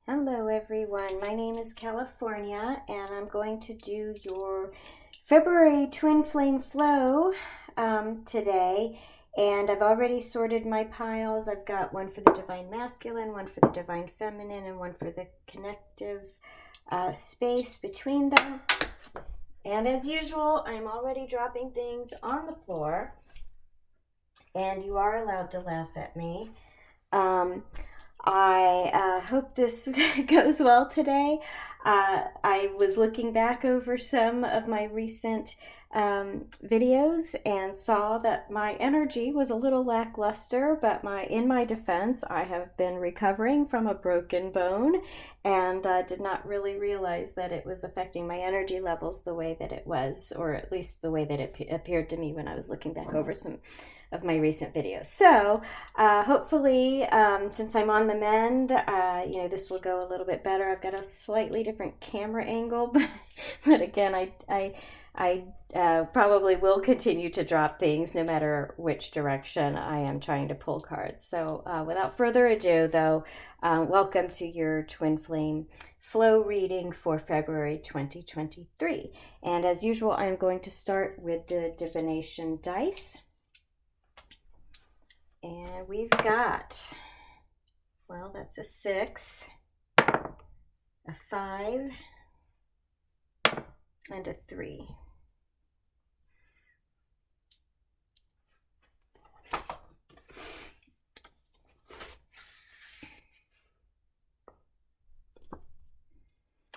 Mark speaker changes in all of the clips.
Speaker 1: Hello everyone, my name is California and I'm going to do your February Twin Flame Flow today, and I've already sorted my piles. I've got one for the Divine Masculine, one for the Divine Feminine, and one for the connective space between them. And as usual, I'm already dropping things on the floor, and you are allowed to laugh at me. I hope this goes well today. I was looking back over some of my recent videos and saw that my energy was a little lackluster, but in my defense, I have been recovering from a broken bone and did not really realize that it was affecting my energy levels the way that it was, or at least the way that it appeared to me when I was looking back over some of my recent videos. So hopefully, since I'm on the mend, this will go a little bit better. I've got a slightly different camera angle, but again, I probably will continue to drop things no matter which direction I am trying to pull cards. So without further ado, though, welcome to your Twin Flame Flow reading for February 2023. And as usual, I'm going to start with the divination dice. And we've got, well, that's a 6, a 5, and a 3.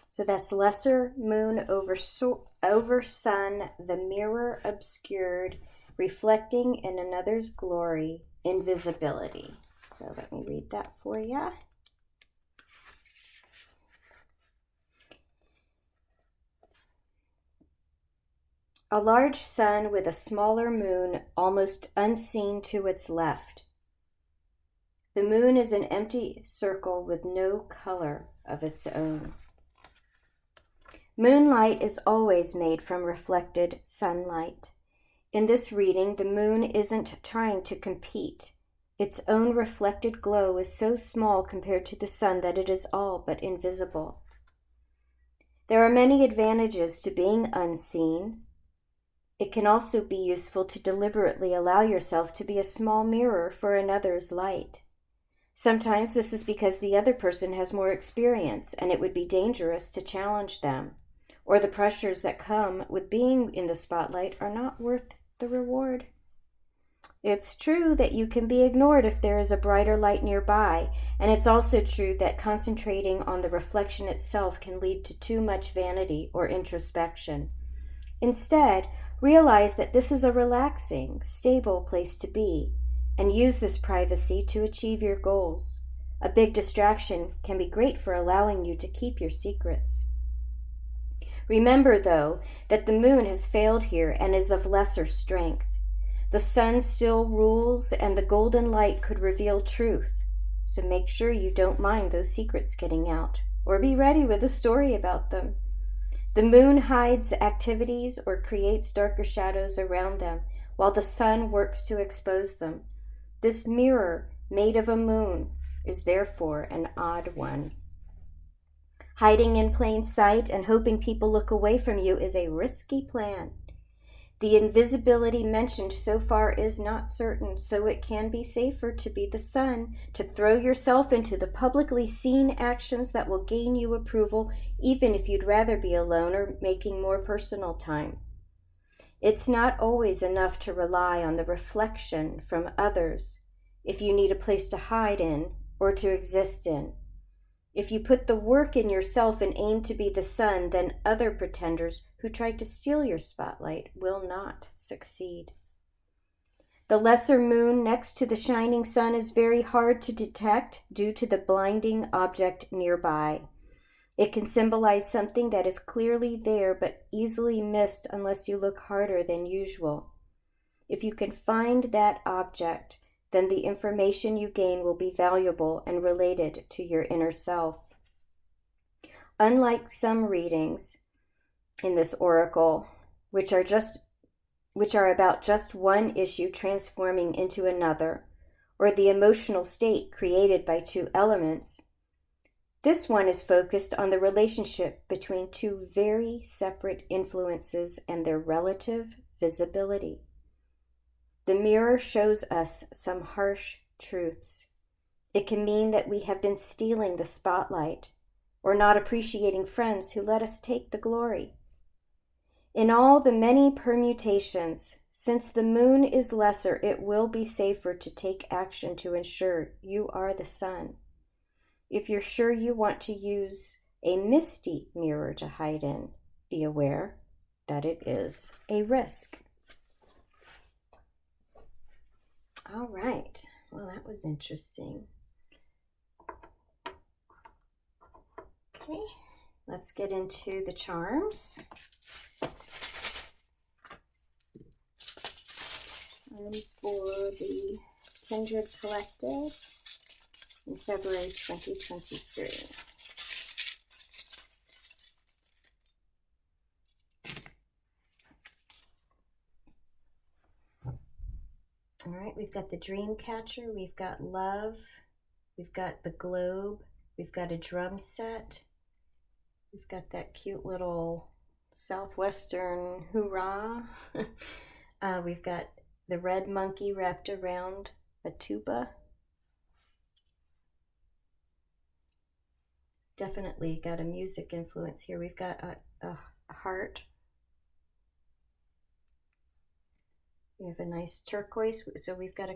Speaker 1: So that's lesser moon over sun, the mirror obscured, reflecting in another's glory, invisibility. So let me read that for you. A large sun with a smaller moon almost unseen to its left. The moon is an empty circle with no color of its own. Moonlight is always made from reflected sunlight. In this reading, the moon isn't trying to compete. Its own reflected glow is so small compared to the sun that it is all but invisible. There are many advantages to being unseen. It can also be useful to deliberately allow yourself to be a small mirror for another's light. Sometimes this is because the other person has more experience and it would be dangerous to challenge them, or the pressures that come with being in the spotlight are not worth the reward. It's true that you can be ignored if there is a brighter light nearby, and it's also true that concentrating on the reflection itself can lead to too much vanity or introspection. Instead, realize that this is a relaxing, stable place to be, and use this privacy to achieve your goals. A big distraction can be great for allowing you to keep your secrets. Remember, though, that the moon has failed here and is of lesser strength. The sun still rules, and the golden light could reveal truth. So make sure you don't mind those secrets getting out, or be ready with a story about them. The moon hides activities or creates darker shadows around them, while the sun works to expose them. This mirror, made of a moon, is therefore an odd one. Hiding in plain sight and hoping people look away from you is a risky plan. The invisibility mentioned so far is not certain, so it can be safer to be the sun, to throw yourself into the publicly seen actions that will gain you approval, even if you'd rather be alone or making more personal time. It's not always enough to rely on the reflection from others if you need a place to hide in or to exist in. If you put the work in yourself and aim to be the sun, then other pretenders who try to steal your spotlight will not succeed. The lesser moon next to the shining sun is very hard to detect due to the blinding object nearby. It can symbolize something that is clearly there but easily missed unless you look harder than usual. If you can find that object, then the information you gain will be valuable and related to your inner self. Unlike some readings in this oracle, which are about just one issue transforming into another, or the emotional state created by two elements, This one is focused on the relationship between two very separate influences and their relative visibility. The mirror shows us some harsh truths. It can mean that we have been stealing the spotlight or not appreciating friends who let us take the glory. In all the many permutations, since the moon is lesser, it will be safer to take action to ensure you are the sun. If you're sure you want to use a misty mirror to hide in, be aware that it is a risk. All right. Well, that was interesting. Okay, let's get into the charms. Charms for the Kindred Collective in February 2023. All right, we've got the dream catcher, we've got love, we've got the globe, we've got a drum set, we've got that cute little southwestern hoorah. We've got the red monkey wrapped around a tuba. Definitely got a music influence here. We've got a heart. We have a nice turquoise. So we've got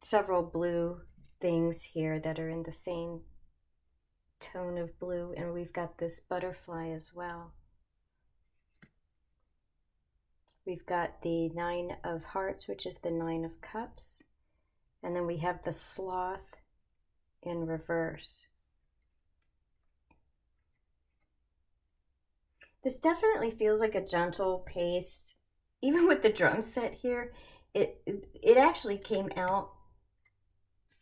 Speaker 1: several blue things here that are in the same tone of blue, and we've got this butterfly as well. We've got the 9 of hearts, which is the 9 of cups, and then we have the sloth in reverse. This definitely feels like a gentle paced, even with the drum set here, it actually came out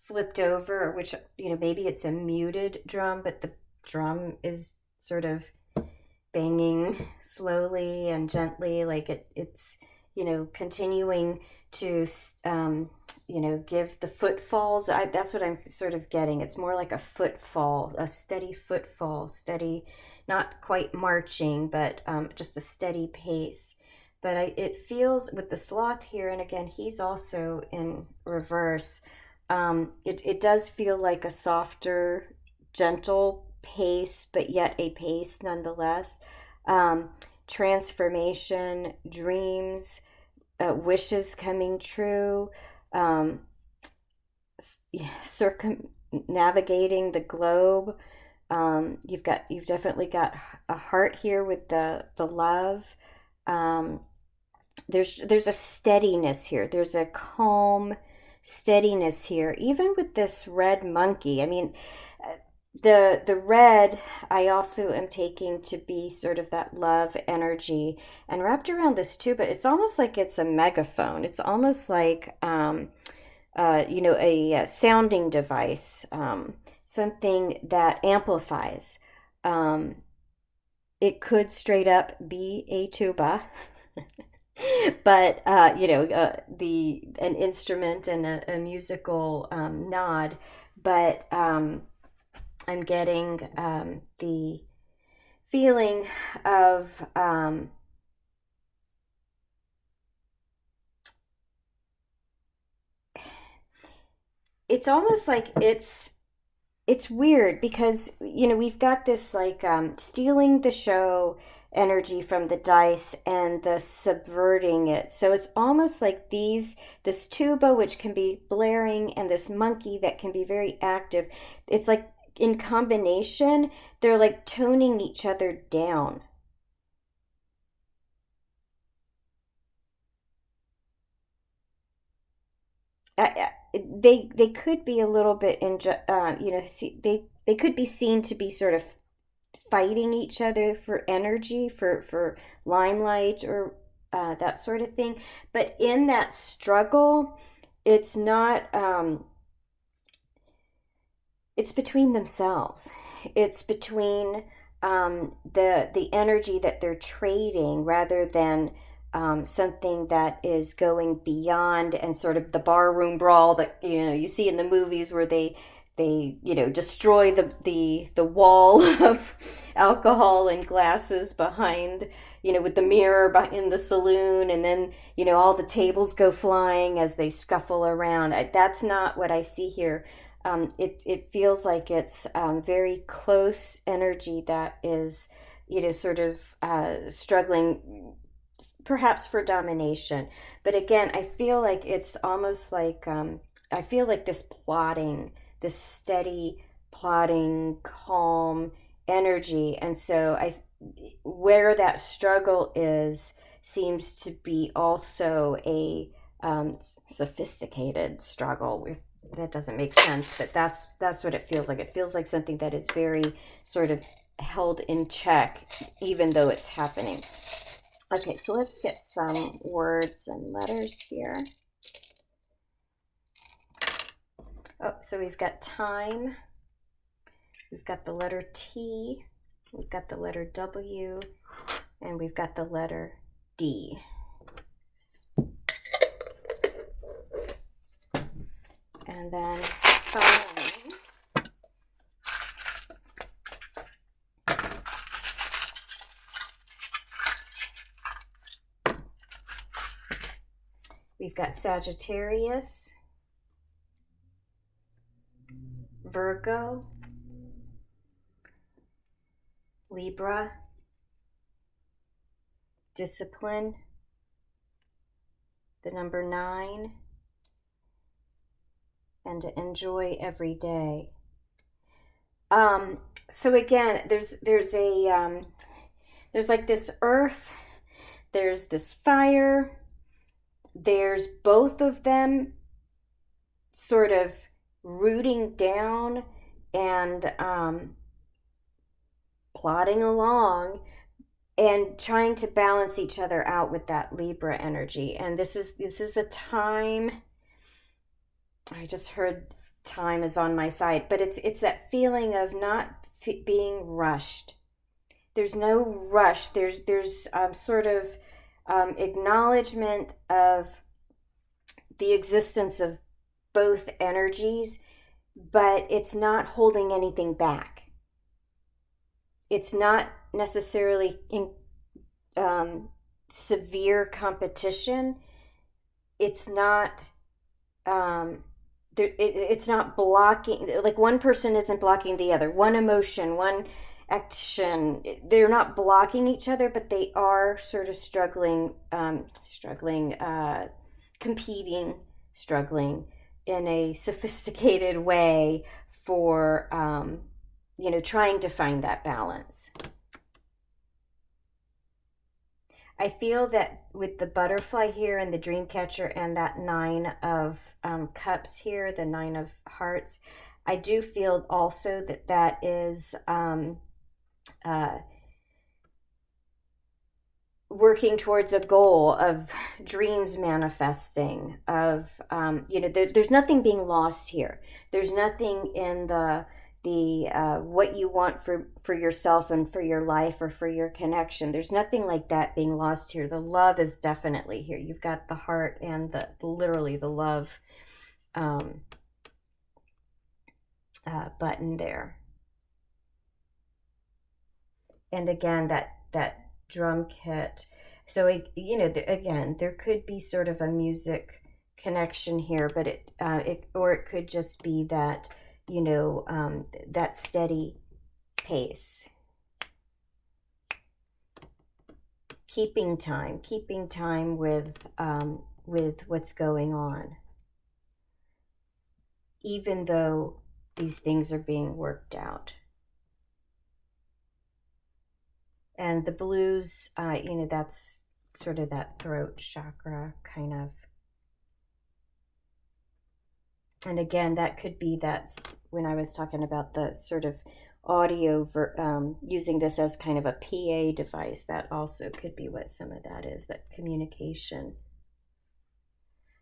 Speaker 1: flipped over, which, you know, maybe it's a muted drum, but the drum is sort of banging slowly and gently, like it's, you know, continuing to, you know, give the footfalls. That's what I'm sort of getting. It's more like a footfall, a steady footfall, steady, not quite marching, but just a steady pace. But it feels with the sloth here, and again, he's also in reverse. It does feel like a softer, gentle pace, but yet a pace nonetheless. Transformation, dreams, wishes coming true, circumnavigating the globe. You've definitely got a heart here with the love. There's a steadiness here. There's a calm steadiness here, even with this red monkey. I mean, the red I also am taking to be sort of that love energy, and wrapped around this too, but it's almost like it's a megaphone. It's almost like you know, a sounding device, something that amplifies. It could straight up be a tuba. But you know, an instrument and a musical nod, but I'm getting the feeling of it's almost like it's weird because, you know, we've got this like stealing the show energy from the dice and the subverting it. So it's almost like this tuba, which can be blaring, and this monkey that can be very active. It's like in combination, they're like toning each other down. They could be a little bit you know, they could be seen to be sort of fighting each other for energy, for limelight, or that sort of thing. But in that struggle, it's not. It's between themselves. It's between the energy that they're trading, rather than something that is going beyond and sort of the barroom brawl that, you know, you see in the movies where they you know, destroy the wall of alcohol and glasses behind, you know, with the mirror in the saloon, and then, you know, all the tables go flying as they scuffle around. That's not what I see here. It feels like it's very close energy that is, you know, sort of struggling perhaps for domination. But again, I feel like it's almost like, I feel like this plotting, this steady, plotting, calm energy. And so where that struggle is seems to be also a sophisticated struggle. If that doesn't make sense, but that's what it feels like. It feels like something that is very sort of held in check, even though it's happening. Okay, so let's get some words and letters here. Oh, so we've got time, we've got the letter T, we've got the letter W, and we've got the letter D. And then finally, we've got Sagittarius, Virgo, Libra, discipline, the number 9, and to enjoy every day. So again, there's like this earth, there's this fire, there's both of them sort of rooting down and plodding along and trying to balance each other out with that Libra energy. And this is a time, I just heard time is on my side, but it's that feeling of not being rushed. There's no rush. There's sort of acknowledgement of the existence of both energies, but it's not holding anything back. It's not necessarily in severe competition. It's not it's not blocking, like one person isn't blocking the other. One emotion, one action, they're not blocking each other, but they are sort of competing, struggling in a sophisticated way for, you know, trying to find that balance. I feel that with the butterfly here and the dream catcher and that 9 of cups here, the 9 of hearts, I do feel also that is working towards a goal of dreams manifesting, of, you know, there's nothing being lost here. There's nothing in the what you want for yourself and for your life or for your connection. There's nothing like that being lost here. The love is definitely here. You've got the heart and literally the love button there. And again, that drum kit. So, you know, again, there could be sort of a music connection here, but it could just be that, you know, that steady pace. Keeping time with what's going on, even though these things are being worked out. And the blues, you know, that's sort of that throat chakra kind of. And again, that could be that when I was talking about the sort of audio, using this as kind of a PA device, that also could be what some of that is, that communication.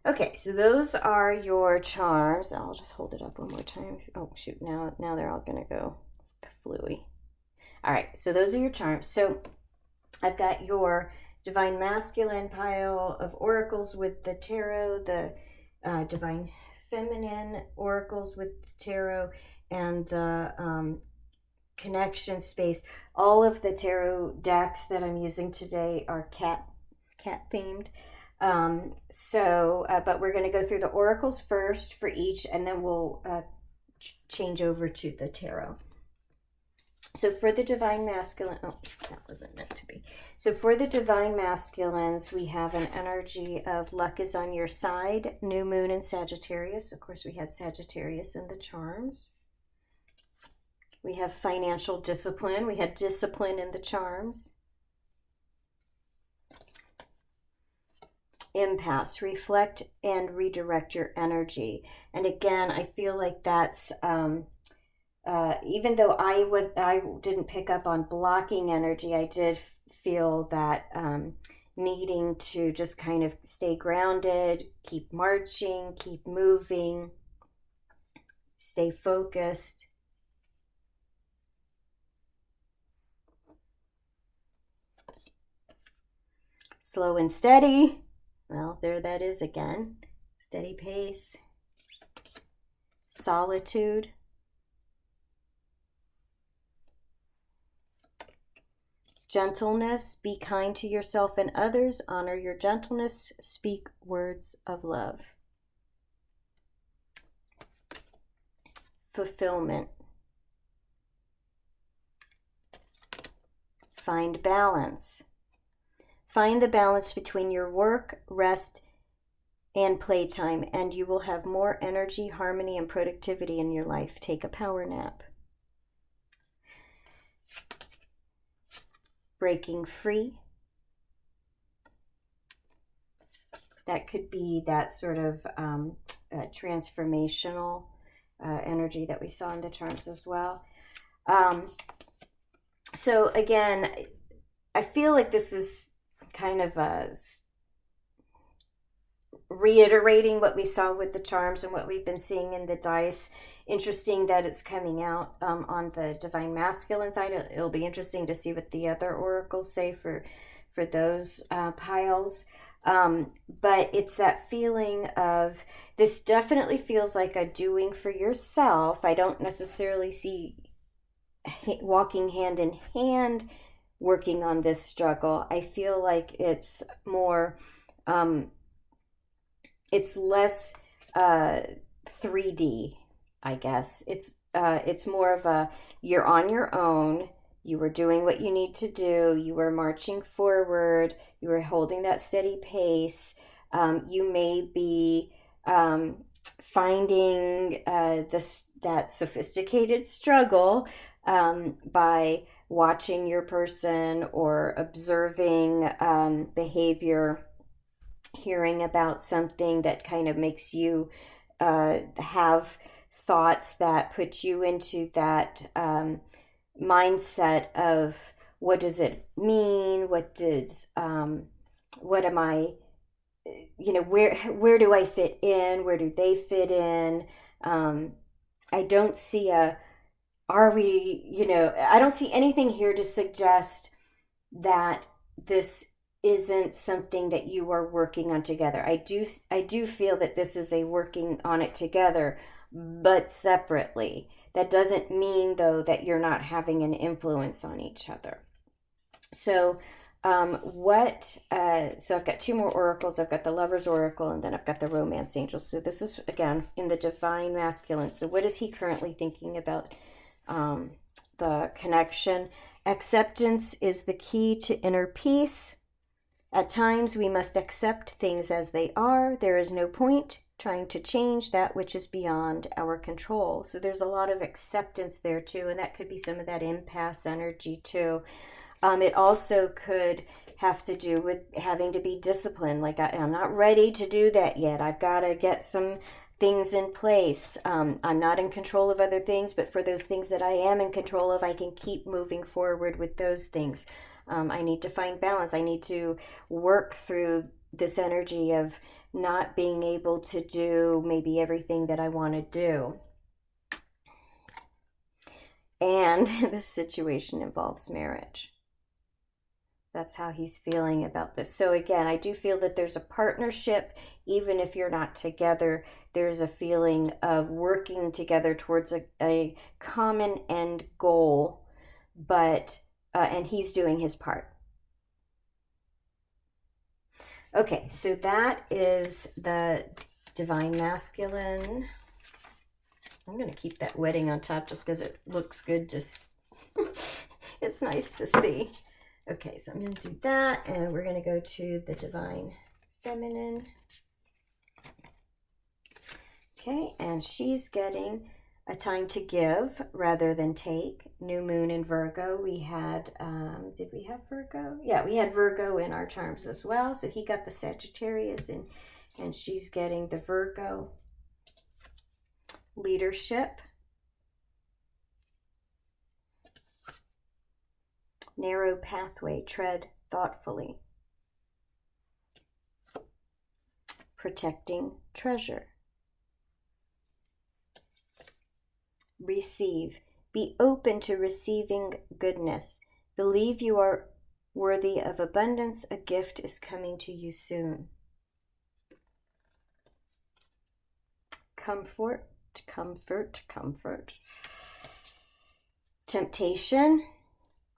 Speaker 1: Okay, so those are your charms. I'll just hold it up one more time. Oh, shoot, now they're all going to go fluey. All right, so those are your charms. So I've got your Divine Masculine pile of oracles with the tarot, the Divine feminine oracles with Tarot and the connection space. All of the tarot decks that I'm using today are cat themed. But we're going to go through the oracles first for each, and then we'll change over to the tarot. So for the divine masculine, oh, that wasn't meant to be. So for the divine masculines, we have an energy of luck is on your side, new moon in Sagittarius. Of course, we had Sagittarius in the charms. We have financial discipline. We had discipline in the charms. Impasse, reflect and redirect your energy. And again, I feel like that's even though I didn't pick up on blocking energy, I did feel that needing to just kind of stay grounded, keep marching, keep moving, stay focused. Slow and steady. Well, there that is again. Steady pace. Solitude. Gentleness. Be kind to yourself and others. Honor your gentleness. Speak words of love. Fulfillment. Find balance. Find the balance between your work, rest, and playtime, and you will have more energy, harmony, and productivity in your life. Take a power nap. Breaking free. That could be that sort of transformational energy that we saw in the charts as well. So again, I feel like this is kind of reiterating what we saw with the charms and what we've been seeing in the dice. Interesting that it's coming out on the divine masculine side. It'll be interesting to see what the other oracles say for those piles. But it's that feeling of, this definitely feels like a doing for yourself. I don't necessarily see walking hand in hand working on this struggle. I feel like it's more, it's less 3D, I guess. It's more of a, you're on your own. You were doing what you need to do. You were marching forward. You were holding that steady pace. You may be finding that sophisticated struggle by watching your person or observing behavior, hearing about something that kind of makes you have thoughts that put you into that mindset of, what does it mean? What am I, where do I fit in? Where do they fit in? I don't see I don't see anything here to suggest that this isn't something that you are working on together. I do feel that this is a working on it together, but separately. That doesn't mean, though, that you're not having an influence on each other. So so I've got two more oracles. I've got the Lover's Oracle, and then I've got the Romance Angel. So this is, again, in the divine masculine. So what is he currently thinking about the connection? Acceptance is the key to inner peace. At times we must accept things as they are. There is no point trying to change that which is beyond our control. So there's a lot of acceptance there too, and that could be some of that impasse energy too. It also could have to do with having to be disciplined. Like, I'm not ready to do that yet. I've got to get some things in place. I'm not in control of other things, but for those things that I am in control of, I can keep moving forward with those things. I need to find balance. I need to work through this energy of not being able to do maybe everything that I want to do. And this situation involves marriage. That's how he's feeling about this. So again, I do feel that there's a partnership, even if you're not together. There's a feeling of working together towards a common end goal, but and he's doing his part. Okay, so that is the Divine Masculine. I'm going to keep that wedding on top just because it looks good. Just it's nice to see. Okay, so I'm going to do that, and we're going to go to the Divine Feminine. Okay, and she's getting a time to give rather than take. New Moon in Virgo. We had, did we have Virgo? Yeah, we had Virgo in our charms as well. So he got the Sagittarius, and she's getting the Virgo. Leadership. Narrow pathway, tread thoughtfully. Protecting treasure. Receive. Be open to receiving goodness. Believe you are worthy of abundance. A gift is coming to you soon. Comfort, comfort, comfort. Temptation.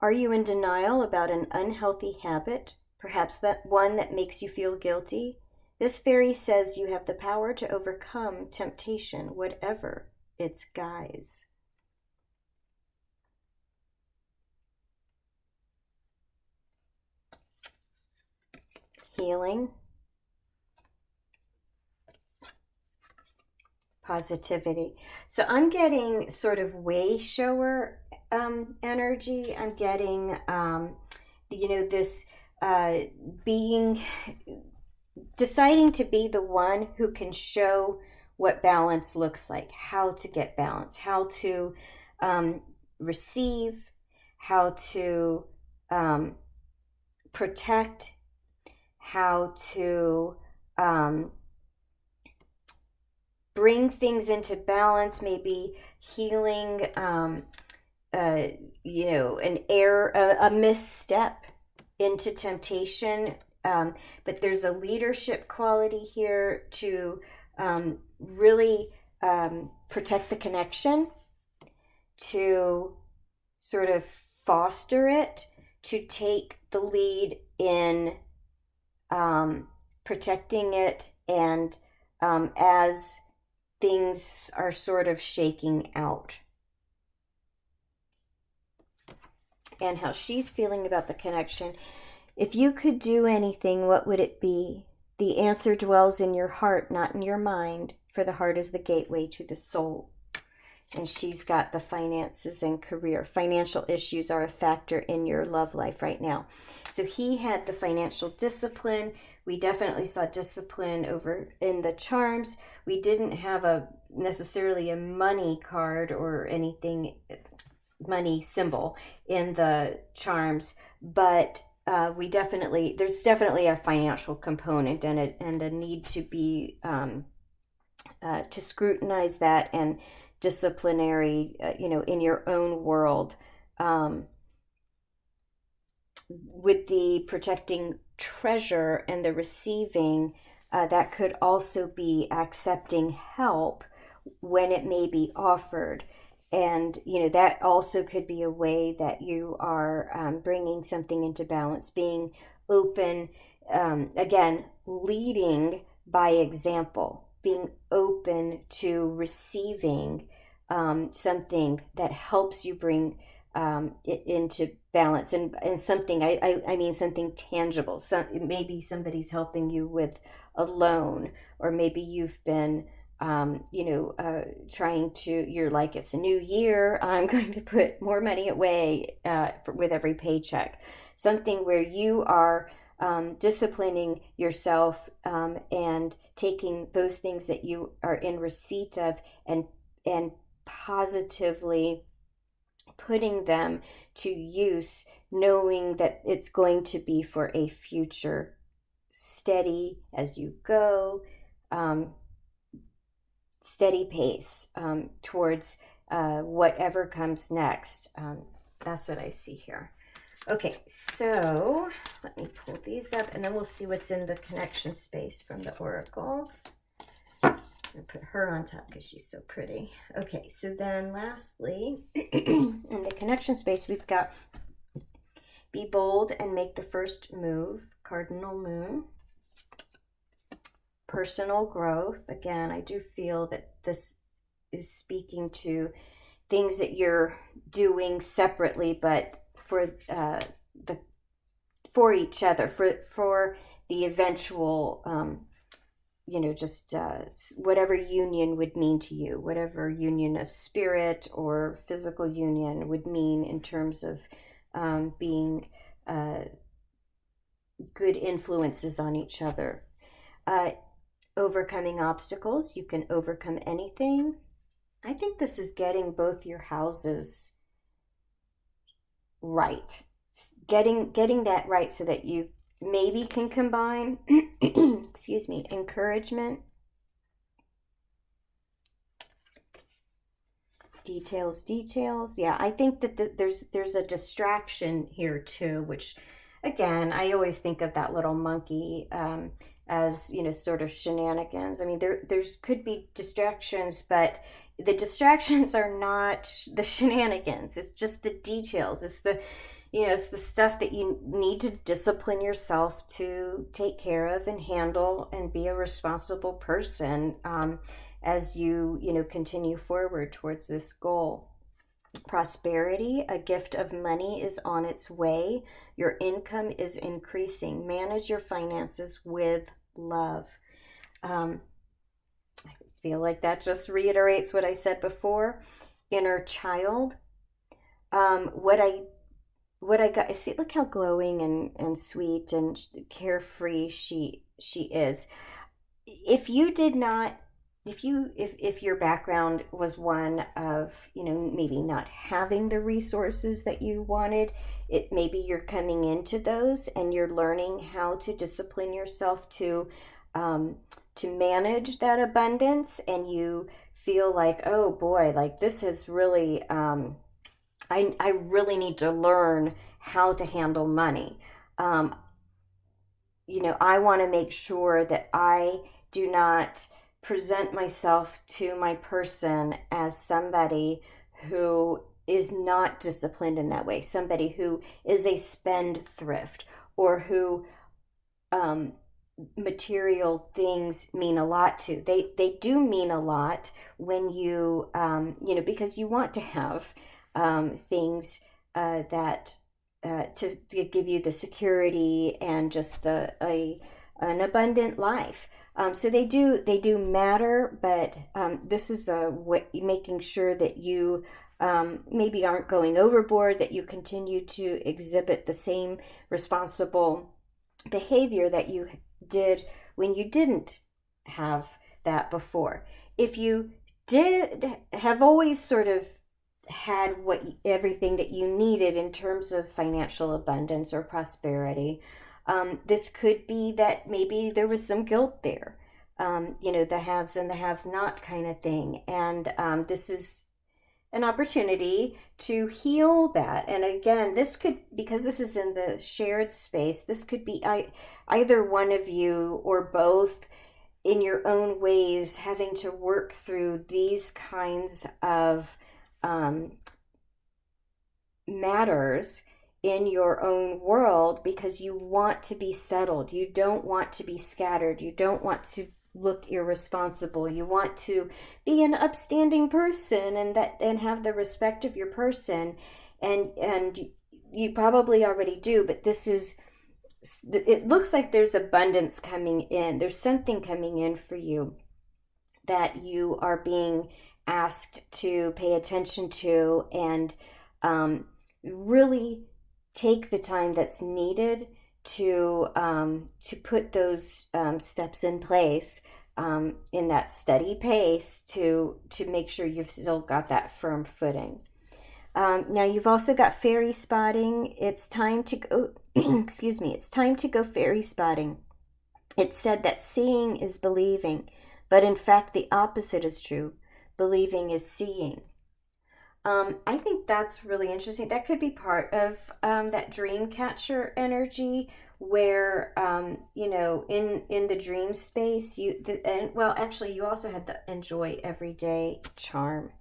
Speaker 1: Are you in denial about an unhealthy habit? Perhaps that one that makes you feel guilty? This fairy says you have the power to overcome temptation, whatever its guise. Healing. Positivity. So I'm getting sort of way shower energy. I'm getting, this deciding to be the one who can show what balance looks like, how to get balance, how to receive, how to protect, how to bring things into balance, maybe healing, a misstep into temptation. But there's a leadership quality here to really protect the connection, to sort of foster it, to take the lead in protecting it, and as things are sort of shaking out. And how she's feeling about the connection. If you could do anything, what would it be? The answer dwells in your heart, not in your mind, for the heart is the gateway to the soul. And she's got the finances and career. Financial issues are a factor in your love life right now. So he had the financial discipline. We definitely saw discipline over in the charms. We didn't have necessarily a money card or anything, money symbol in the charms, but there's definitely a financial component and a need to be to scrutinize that, and disciplinary, in your own world. With the protecting treasure and the receiving, that could also be accepting help when it may be offered. And, that also could be a way that you are bringing something into balance, being open, again, leading by example, being open to receiving something that helps you bring it into balance, and something, I mean something tangible. So maybe somebody's helping you with a loan, or maybe you've been trying to, you're like, it's a new year, I'm going to put more money away with every paycheck. Something where you are disciplining yourself, and taking those things that you are in receipt of, and positively putting them to use, knowing that it's going to be for a future, steady as you go, steady pace towards whatever comes next. That's what I see here. Okay, so let me pull these up and then we'll see what's in the connection space from the oracles. I'll put her on top because she's so pretty. Okay, so then lastly, in the connection space, we've got be bold and make the first move, cardinal moon. Personal growth. Again, I do feel that this is speaking to things that you're doing separately, but for each other, for the eventual just whatever union would mean to you, whatever union of spirit or physical union would mean in terms of being good influences on each other. Overcoming obstacles. You can overcome anything. I think this is getting both your houses right. Getting that right so that you maybe can combine excuse me, encouragement, details. Yeah, I think that there's a distraction here too, which again, I always think of that little monkey as, sort of shenanigans. I mean, there's could be distractions, but the distractions are not the shenanigans. It's just the details. It's the stuff that you need to discipline yourself to take care of and handle and be a responsible person as you continue forward towards this goal. Prosperity, a gift of money is on its way. Your income is increasing. Manage your finances with love. I feel like that just reiterates what I said before. Inner child. What I got, I see, look how glowing and sweet and carefree she is. If you did not, if your background was one of, maybe not having the resources that you wanted, maybe you're coming into those and you're learning how to discipline yourself to manage that abundance, and you feel like, oh boy, like this is really, I really need to learn how to handle money. I want to make sure that I do not present myself to my person as somebody who is not disciplined in that way, somebody who is a spendthrift, or who material things mean a lot to. They do mean a lot when you, because you want to have things that to give you the security and just an abundant life. So they do matter, but this is making sure that you maybe aren't going overboard, that you continue to exhibit the same responsible behavior that you did when you didn't have that before. If you did have always sort of had everything that you needed in terms of financial abundance or prosperity, this could be that maybe there was some guilt there, the haves and the haves not kind of thing. And this is an opportunity to heal that. And again, this could, because this is in the shared space, this could be either one of you or both in your own ways having to work through these kinds of matters in your own world, because you want to be settled. You don't want to be scattered. You don't want to look irresponsible. You want to be an upstanding person and have the respect of your person, and you probably already do, but it looks like there's abundance coming in. There's something coming in for you that you are being asked to pay attention to, and really take the time that's needed to put those steps in place in that steady pace to make sure you've still got that firm footing. Now you've also got fairy spotting. It's time to go excuse me, it's time to go fairy spotting. It's said that seeing is believing, but in fact the opposite is true. Believing is seeing. I think that's really interesting. That could be part of that dream catcher energy, where in the dream space, and well, actually, you also had the enjoy everyday charm.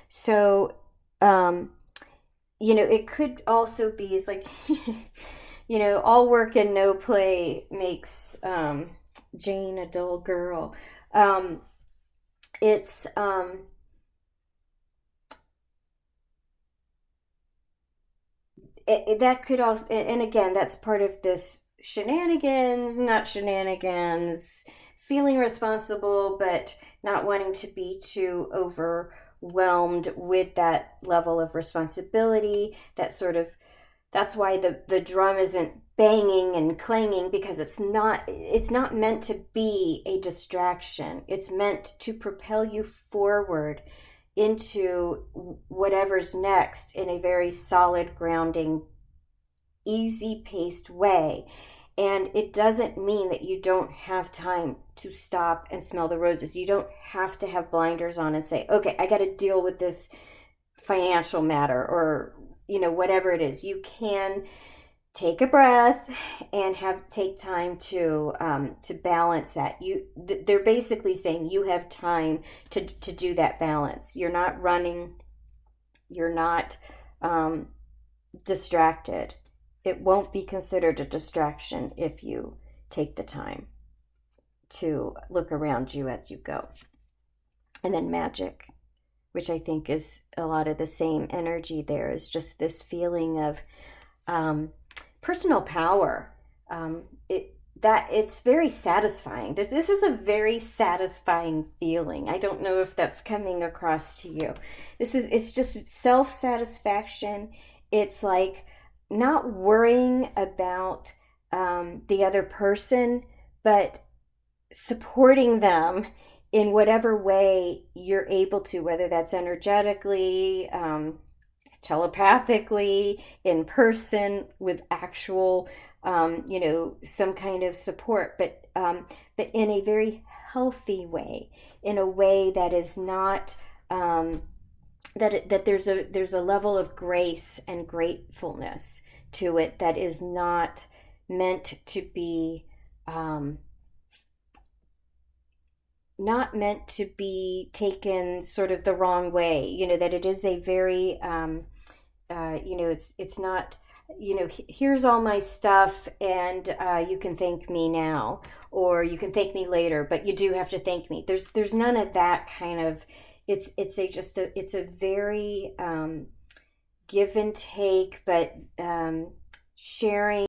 Speaker 1: So, it could also be is like, all work and no play makes Jane a dull girl. Um, it's that could also, and again, that's part of this shenanigans, not shenanigans, feeling responsible, but not wanting to be too overwhelmed with that level of responsibility. That's why the drum isn't banging and clanging, because it's not meant to be a distraction. It's meant to propel you forward into whatever's next in a very solid, grounding, easy paced way. And it doesn't mean that you don't have time to stop and smell the roses. You don't have to have blinders on and say, okay, I got to deal with this financial matter, or whatever it is. You can take a breath and take time to balance that. They're basically saying you have time to do that balance. You're not running. You're not distracted. It won't be considered a distraction if you take the time to look around you as you go. And then magic, which I think is a lot of the same energy there, is just this feeling of personal power. It's very satisfying. This is a very satisfying feeling. I don't know if that's coming across to you. It's just self-satisfaction. It's like not worrying about the other person, but supporting them in whatever way you're able to, whether that's energetically, telepathically, in person, with actual, some kind of support, but in a very healthy way, in a way that is not that there's a level of grace and gratefulness to it that is not meant to be not meant to be taken sort of the wrong way. That it is a very it's not, here's all my stuff, and you can thank me now, or you can thank me later, but you do have to thank me. There's none of that kind of. It's a very give and take, but sharing